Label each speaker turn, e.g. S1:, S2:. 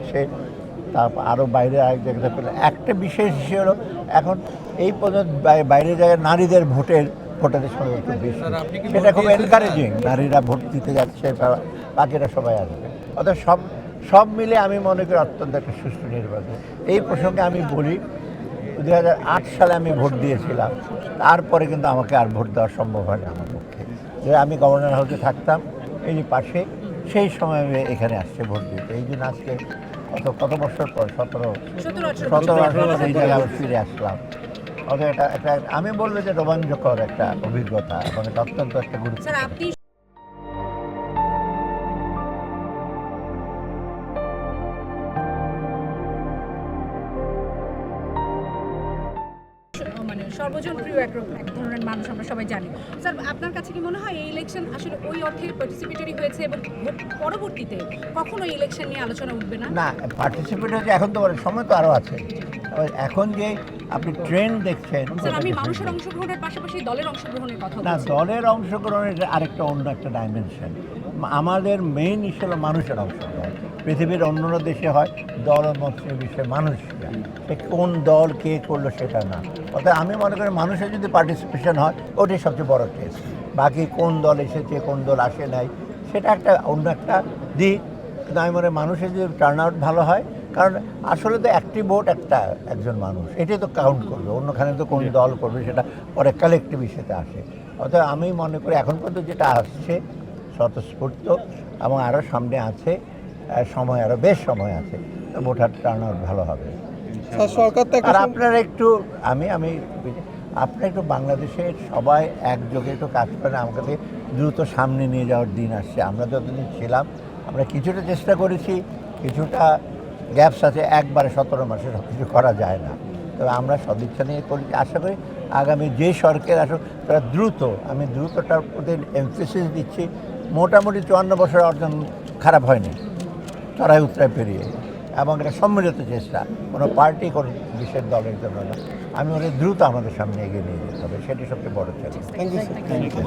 S1: সে তারপর আরও বাইরে আরেক জায়গাতে পেলে একটা বিশেষ বিষয় হলো এখন এই পর্যন্ত বাইরের জায়গায় নারীদের ভোটারের সঙ্গে একটু বেশি, সেটা খুব এনকারেজিং। নারীরা ভোট দিতে যাচ্ছে, বাকিরা সবাই আসবে। অর্থাৎ সব মিলে আমি মনে করি অত্যন্ত একটা সুষ্ঠু নির্বাচন। এই প্রসঙ্গে আমি বলি 2008 সালে আমি ভোট দিয়েছিলাম, তারপরে কিন্তু আমাকে আর ভোট দেওয়া সম্ভব হয় না আমার পক্ষে। যে আমি গভর্নর হাউসে থাকতাম এই যে পাশে, সেই সময় আমি এখানে আসছে ভোট দিতে। এই জন্য আজকে কত বছর পর 17-18 বছর এই জায়গায় আবার ফিরে আসলাম। অতএব এটা একটা আমি বলবো যে রোমাঞ্চকর একটা অভিজ্ঞতা এবং এটা অত্যন্ত একটা গুরুত্ব।
S2: মানে সর্বজনপ্রিয় এক ধরনের মানুষ আমরা সবাই জানি। স্যার, আপনার কাছে কি মনে হয় এই ইলেকশন আসলে ওই অর্থে পার্টিসিপেটরি হয়েছে এবং পরবর্তীতে কখনো এই ইলেকশন নিয়ে আলোচনা উঠবে না?
S1: না, পার্টিসিপেট হচ্ছে এখন তো সময় তো আরও আছে। এখন যে আপনি ট্রেন্ড দেখছেন,
S2: স্যার, আমি মানুষের অংশগ্রহণের পাশাপাশি দলের অংশগ্রহণের কথা
S1: না,
S2: বলছি।
S1: দলের অংশগ্রহণের আরেকটা অন্য একটা ডাইমেনশন। আমাদের মেইন ইস্যু হলো মানুষের অংশগ্রহণ। পৃথিবীর অন্যান্য দেশে হয় দল মতের বিষয়ে মানুষরা, সে কোন দল কে করলো সেটা না। অর্থাৎ আমি মনে করি মানুষের যদি পার্টিসিপেশন হয় ওটাই সবচেয়ে বড় টেস্ট। বাকি কোন দল এসেছে কোন দল আসে নাই সেটা একটা অন্য একটা দিক। কিন্তু আমি মনে করি মানুষের যদি টার্ন আউট ভালো হয়, কারণ আসলে তো একটি ভোট একজন মানুষ, এটাই তো কাউন্ট করবে। অন্যখানে তো কোন দল করবে সেটা পরে কালেক্টিভ ইস্যুতে আসে। অর্থাৎ আমি মনে করি এখন পর্যন্ত যেটা আসছে স্বতঃস্ফূর্ত এবং আরও সামনে আছে সময়, আরও বেশ সময় আছে, ভোটার টার্ন আউট ভালো হবে।
S3: সরকার
S1: আর আপনারা একটু আপনারা একটু বাংলাদেশের সবাই একযোগে একটু কাজ করেন, আমাকে দ্রুত সামনে নিয়ে যাওয়ার দিন আসছে। আমরা যতদিন ছিলাম আমরা কিছুটা চেষ্টা করেছি, কিছুটা গ্যাপস আছে, একবারে 17 মাসে সব কিছু করা যায় না। তবে আমরা সদিচ্ছা নিয়ে করি, আশা করি আগামী যে সরকার আসুক তারা আমি দ্রুতটার প্রতি এমফেসিস দিচ্ছি। মোটামুটি 54 বছর অর্জন খারাপ হয়নি, চড়াই উত্তরায় পেরিয়ে, এবং এটা সম্মিলিত চেষ্টা, কোনো পার্টি কোনো বিশেষ দলের জন্য না। আমি ওদের দ্রুত আমাদের সামনে এগিয়ে নিয়ে যেতে হবে, সেটি সবচেয়ে বড় চ্যালেঞ্জ।
S3: Thank you.